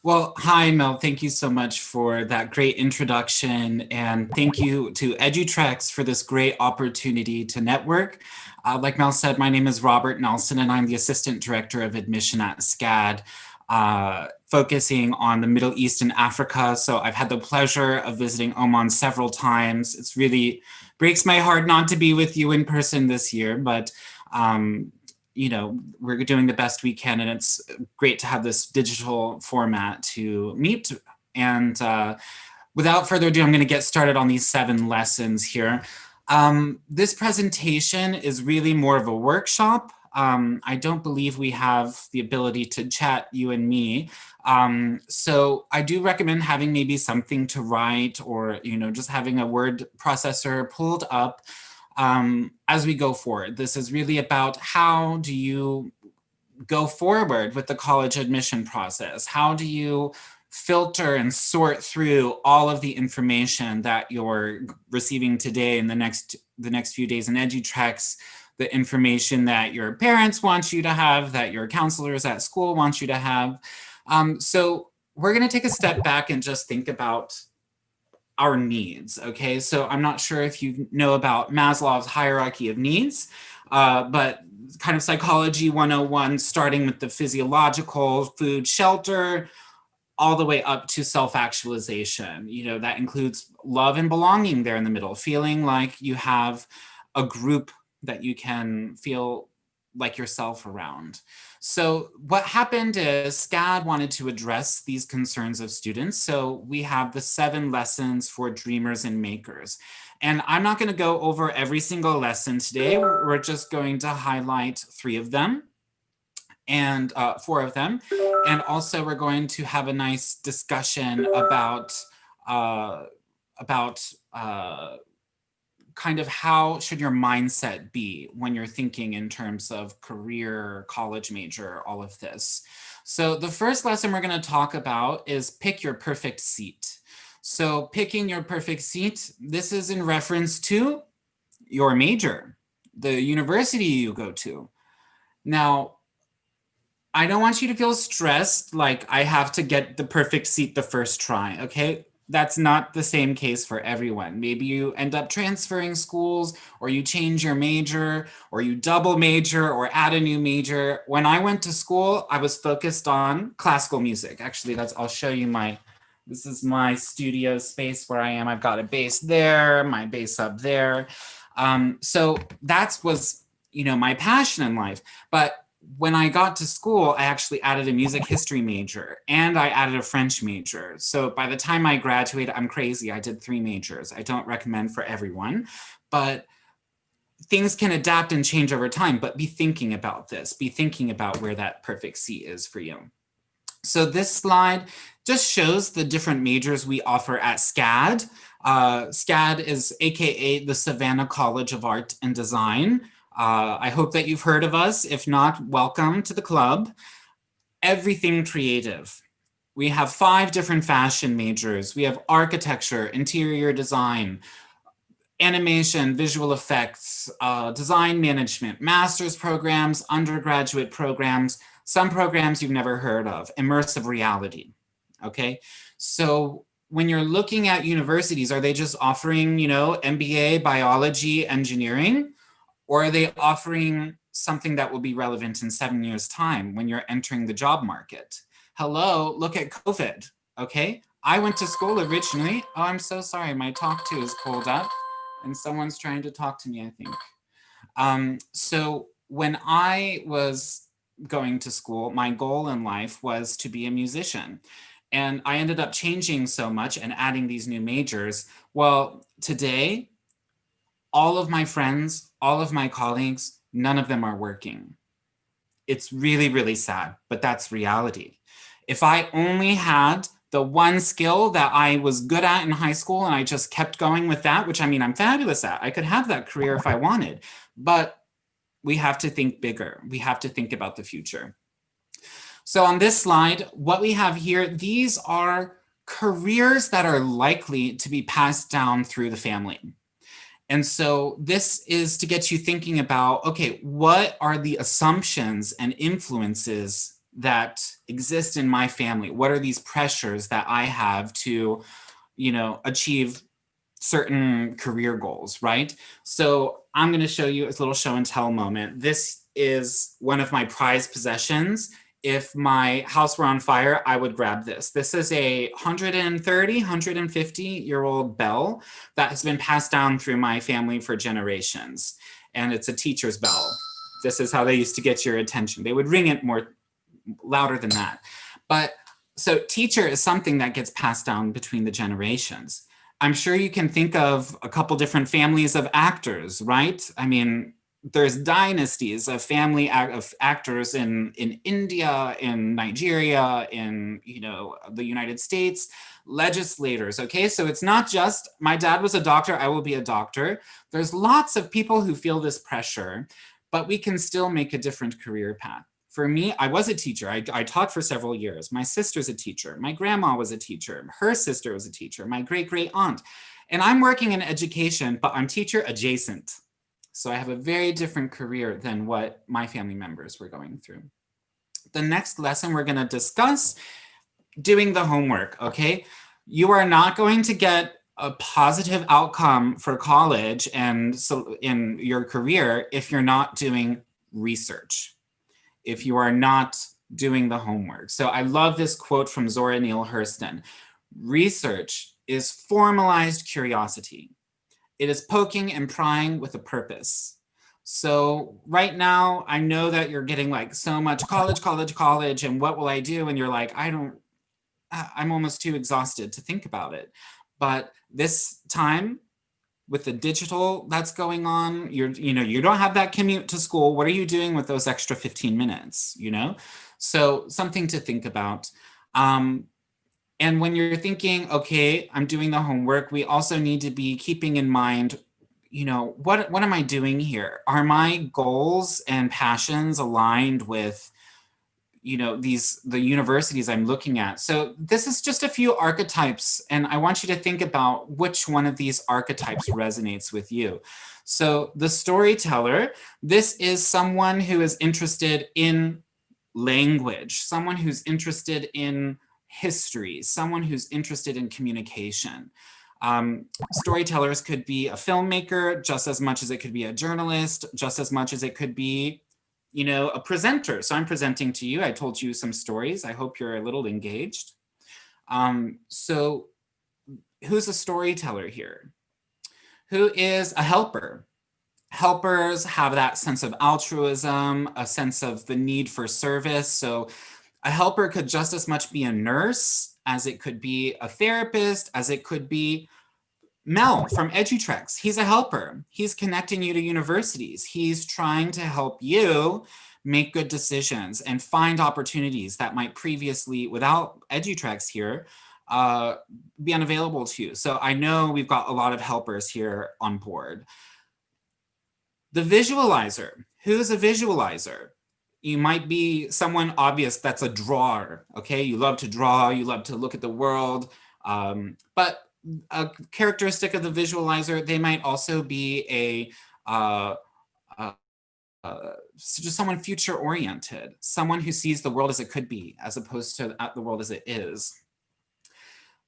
Well, hi, Mel. Thank you so much for that great introduction. And thank you to EduTrex for this great opportunity to network. Like Mel said, my name is Robert Nelson, and I'm the Assistant Director of Admission at SCAD, focusing on the Middle East and Africa. So I've had the pleasure of visiting Oman several times. It's really breaks my heart not to be with you in person this year, but um, we're doing the best we can, and it's great to have this digital format to meet. And without further ado, I'm going to get started on these 7 lessons here. This presentation is really more of a workshop. I don't believe we have the ability to chat, you and me. So I do recommend having maybe something to write, or just having a word processor pulled up as we go forward. This is really about how do you go forward with the college admission process? How do you filter and sort through all of the information that you're receiving today in the next few days in EduTrex, the information that your parents want you to have, that your counselors at school want you to have. So we're going to take a step back and just think about our needs. Okay, so I'm not sure if you know about Maslow's hierarchy of needs, but kind of psychology 101, starting with the physiological, food, shelter, all the way up to self-actualization. That includes love and belonging there in the middle, feeling like you have a group that you can feel like yourself around. So what happened is SCAD wanted to address these concerns of students. So we have the 7 lessons for dreamers and makers. And I'm not going to go over every single lesson today. We're just going to highlight 3 of them and 4 of them. And also we're going to have a nice discussion about kind of how should your mindset be when you're thinking in terms of career, college major, all of this. So the first lesson we're going to talk about is pick your perfect seat. So picking your perfect seat, this is in reference to your major, the university you go to. Now, I don't want you to feel stressed like I have to get the perfect seat the first try, okay? That's not the same case for everyone. Maybe you end up transferring schools, or you change your major, or you double major, or add a new major. When I went to school, I was focused on classical music. Actually, I'll show you this is my studio space where I am. I've got a bass there, my bass up there. So that was, my passion in life. But when I got to school, I actually added a music history major, and I added a French major. So by the time I graduated, I'm crazy. I did 3 majors. I don't recommend for everyone, but things can adapt and change over time. But be thinking about this. Be thinking about where that perfect seat is for you. So this slide just shows the different majors we offer at SCAD. SCAD is AKA the Savannah College of Art and Design. I hope that you've heard of us. If not, welcome to the club. Everything creative. We have 5 different fashion majors. We have architecture, interior design, animation, visual effects, design management, master's programs, undergraduate programs, some programs you've never heard of, immersive reality, okay? So when you're looking at universities, are they just offering, MBA, biology, engineering? Or are they offering something that will be relevant in 7 years' time when you're entering the job market? Hello, look at COVID, okay? I went to school originally. Oh, I'm so sorry. My talk to is pulled up and someone's trying to talk to me, I think. So when I was going to school, my goal in life was to be a musician. And I ended up changing so much and adding these new majors. Well, today, all of my friends, all of my colleagues, none of them are working. It's really, really sad, but that's reality. If I only had the one skill that I was good at in high school and I just kept going with that, which I'm fabulous at, I could have that career if I wanted, but we have to think bigger. We have to think about the future. So on this slide, what we have here, these are careers that are likely to be passed down through the family. And so this is to get you thinking about, okay, what are the assumptions and influences that exist in my family? What are these pressures that I have to, achieve certain career goals, right? So I'm going to show you a little show and tell moment. This is one of my prized possessions. If my house were on fire, I would grab this. This is a 130, 150-year-old bell that has been passed down through my family for generations. And it's a teacher's bell. This is how they used to get your attention. They would ring it more louder than that. But so teacher is something that gets passed down between the generations. I'm sure you can think of a couple different families of actors, right? I mean, there's dynasties of family of actors in India, in Nigeria, in the United States, legislators. Okay, so it's not just my dad was a doctor, I will be a doctor. There's lots of people who feel this pressure, but we can still make a different career path. For me, I was a teacher. I taught for several years. My sister's a teacher. My grandma was a teacher. Her sister was a teacher. My great aunt. And I'm working in education, but I'm teacher adjacent. So I have a very different career than what my family members were going through. The next lesson we're going to discuss, doing the homework, okay? You are not going to get a positive outcome for college and so in your career if you're not doing research, if you are not doing the homework. So I love this quote from Zora Neale Hurston. Research is formalized curiosity. It is poking and prying with a purpose. So right now, I know that you're getting like so much college, and what will I do? And you're like, I'm almost too exhausted to think about it. But this time, with the digital that's going on, you don't have that commute to school. What are you doing with those extra 15 minutes, So something to think about. And when you're thinking, okay, I'm doing the homework, we also need to be keeping in mind, what am I doing here? Are my goals and passions aligned with the universities I'm looking at? So this is just a few archetypes, and I want you to think about which one of these archetypes resonates with you. So the storyteller, this is someone who is interested in language, someone who's interested in history, someone who's interested in communication. Storytellers could be a filmmaker just as much as it could be a journalist, just as much as it could be a presenter. So I'm presenting to you. I told you some stories. I hope you're a little engaged. So who's a storyteller here? Who is a helper? Helpers have that sense of altruism, a sense of the need for service. So a helper could just as much be a nurse as it could be a therapist, as it could be Mel from EduTrex. He's a helper. He's connecting you to universities. He's trying to help you make good decisions and find opportunities that might previously, without EduTrex here, be unavailable to you. So I know we've got a lot of helpers here on board. The visualizer. Who's a visualizer? You might be someone obvious that's a drawer, okay? You love to draw, you love to look at the world, but a characteristic of the visualizer, they might also be just someone future oriented, someone who sees the world as it could be, as opposed to the world as it is.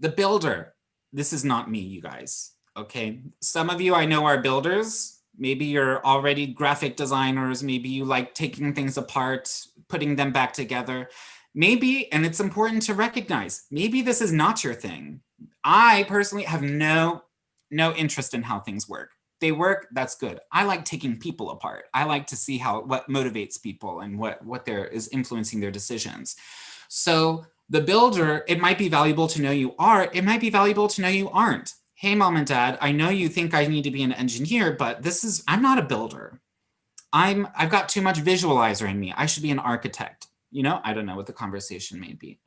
The builder, this is not me, you guys, okay? Some of you I know are builders. Maybe you're already graphic designers. Maybe you like taking things apart, putting them back together. Maybe, and it's important to recognize, maybe this is not your thing. I personally have no interest in how things work. They work, that's good. I like taking people apart. I like to see what motivates people and what there is influencing their decisions. So the builder, it might be valuable to know you are, it might be valuable to know you aren't. Hey, mom and dad, I know you think I need to be an engineer, but I'm not a builder. I've got too much visualizer in me. I should be an architect. I don't know what the conversation may be.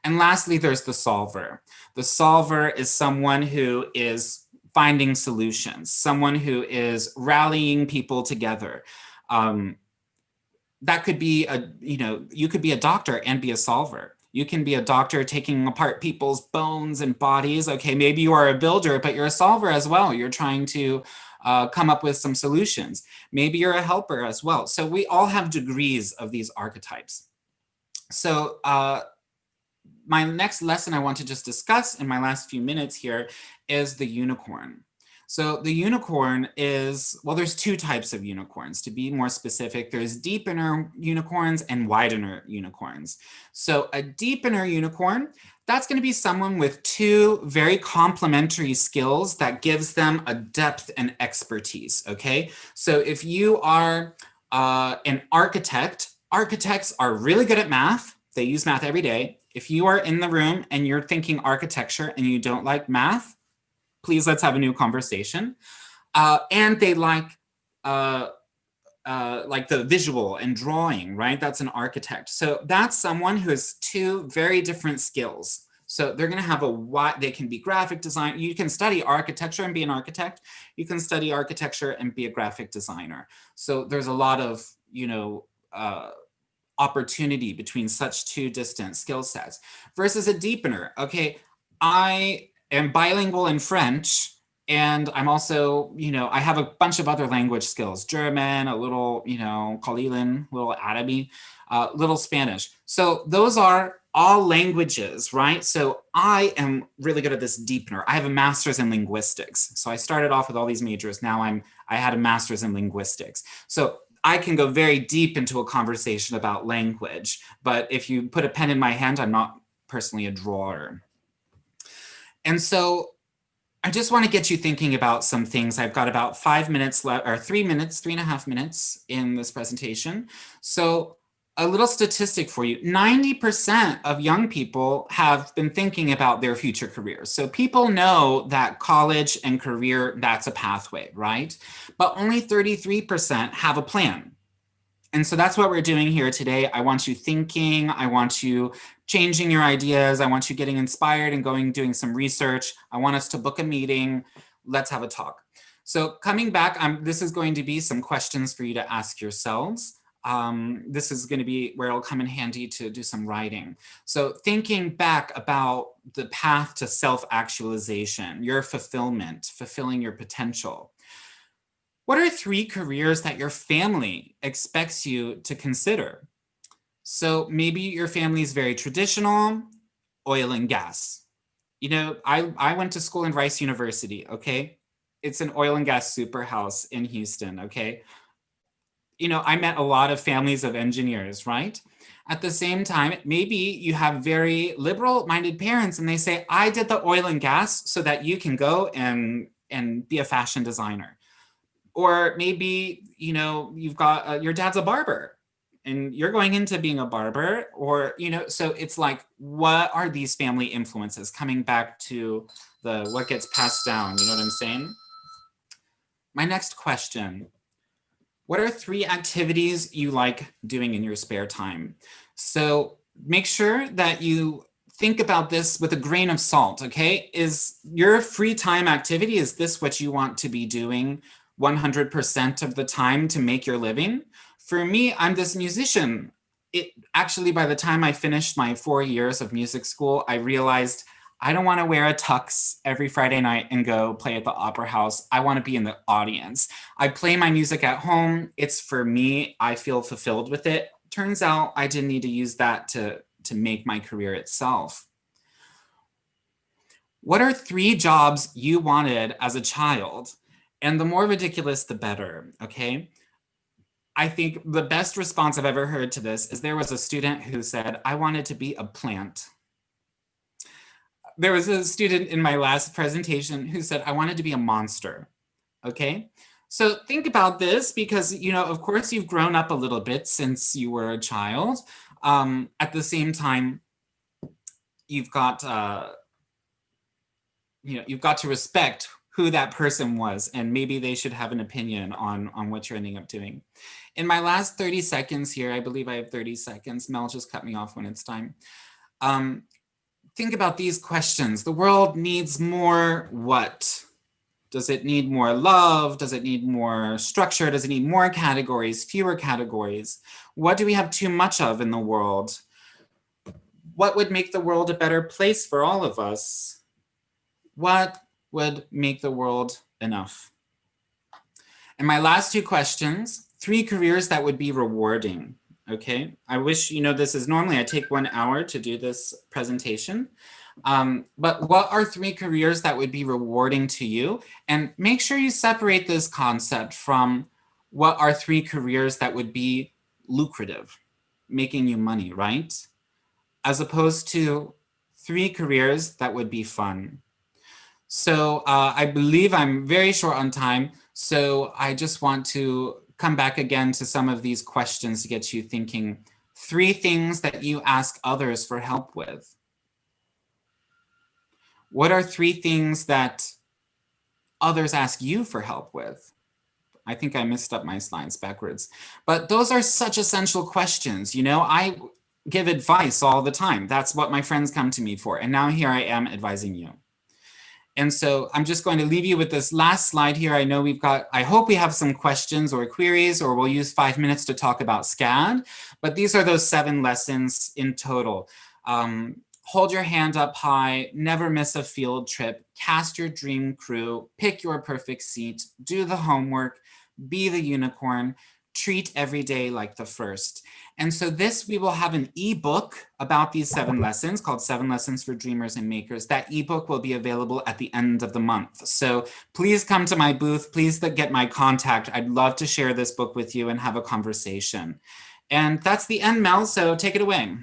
And lastly, there's the solver. The solver is someone who is finding solutions, someone who is rallying people together. That could be you could be a doctor and be a solver. You can be a doctor taking apart people's bones and bodies. Okay, maybe you are a builder, but you're a solver as well. You're trying to come up with some solutions. Maybe you're a helper as well. So we all have degrees of these archetypes. So my next lesson I want to just discuss in my last few minutes here is the unicorn. So the unicorn is, well, there's two types of unicorns. To be more specific, there's deep inner unicorns and wide inner unicorns. So a deep inner unicorn, that's going to be someone with two very complementary skills that gives them a depth and expertise, okay? So if you are an architect, architects are really good at math. They use math every day. If you are in the room and you're thinking architecture and you don't like math, please let's have a new conversation. And they like the visual and drawing, right? That's an architect. So that's someone who has two very different skills. So they're going to have they can be graphic design. You can study architecture and be an architect. You can study architecture and be a graphic designer. So there's a lot of, opportunity between such two distant skill sets versus a deepener. Okay, I am bilingual in French, and I'm also, I have a bunch of other language skills, German, a little, Kalilan, little Arabic, little Spanish. So those are all languages, right? So I am really good at this deepener. I have a master's in linguistics. So I started off with all these majors. Now I had a master's in linguistics. So I can go very deep into a conversation about language, but if you put a pen in my hand, I'm not personally a drawer. And so I just want to get you thinking about some things. I've got about 5 minutes left, or 3 minutes, 3.5 minutes in this presentation. So a little statistic for you, 90% of young people have been thinking about their future careers. So people know that college and career, that's a pathway, right? But only 33% have a plan. And so that's what we're doing here today. I want you thinking, I want you changing your ideas, I want you getting inspired and doing some research. I want us to book a meeting. Let's have a talk. So coming back, this is going to be some questions for you to ask yourselves. This is going to be where it'll come in handy to do some writing. So thinking back about the path to self-actualization, your fulfillment, fulfilling your potential. What are 3 careers that your family expects you to consider? So maybe your family is very traditional, oil and gas. I went to school in Rice University, okay? It's an oil and gas super house in Houston, okay? I met a lot of families of engineers, right? At the same time, maybe you have very liberal-minded parents and they say, I did the oil and gas so that you can go and be a fashion designer. Or maybe, you've got, your dad's a barber and you're going into being a barber, or, so it's like, what are these family influences? Coming back to what gets passed down, you know what I'm saying? My next question. What are 3 activities you like doing in your spare time? So make sure that you think about this with a grain of salt, okay? Is your free time activity, is this what you want to be doing 100% of the time to make your living? For me, I'm this musician. Actually, by the time I finished my 4 years of music school, I realized I don't want to wear a tux every Friday night and go play at the opera house. I want to be in the audience. I play my music at home. It's for me. I feel fulfilled with it. Turns out I didn't need to use that to make my career itself. What are 3 jobs you wanted as a child? And the more ridiculous, the better, okay? I think the best response I've ever heard to this is there was a student who said, I wanted to be a plant. There was a student in my last presentation who said, I wanted to be a monster, okay? So think about this because, of course, you've grown up a little bit since you were a child. At the same time, you've got, you've got to respect who that person was, and maybe they should have an opinion on what you're ending up doing. In my last 30 seconds here, I believe I have 30 seconds. Mel, just cut me off when it's time. Think about these questions. The world needs more what? Does it need more love? Does it need more structure? Does it need more categories, fewer categories? What do we have too much of in the world? What would make the world a better place for all of us? What would make the world enough? And my last 2 questions, 3 careers that would be rewarding, Okay, I wish this is normally I take 1 hour to do this presentation. But what are 3 careers that would be rewarding to you? And make sure you separate this concept from what are 3 careers that would be lucrative, making you money, right? As opposed to 3 careers that would be fun. So I believe I'm very short on time. So I just want to come back again to some of these questions to get you thinking. 3 things that you ask others for help with. What are 3 things that others ask you for help with? I think I messed up my slides backwards. But those are such essential questions. I give advice all the time. That's what my friends come to me for. And now here I am advising you. And so I'm just going to leave you with this last slide here. I hope we have some questions or queries, or we'll use 5 minutes to talk about SCAD. But these are those 7 lessons in total. Hold your hand up high, never miss a field trip, cast your dream crew, pick your perfect seat, do the homework, be the unicorn, treat every day like the first. And so we will have an ebook about these 7 lessons called 7 Lessons for Dreamers and Makers. That ebook will be available at the end of the month. So please come to my booth. Please get my contact. I'd love to share this book with you and have a conversation. And that's the end, Mel. So take it away.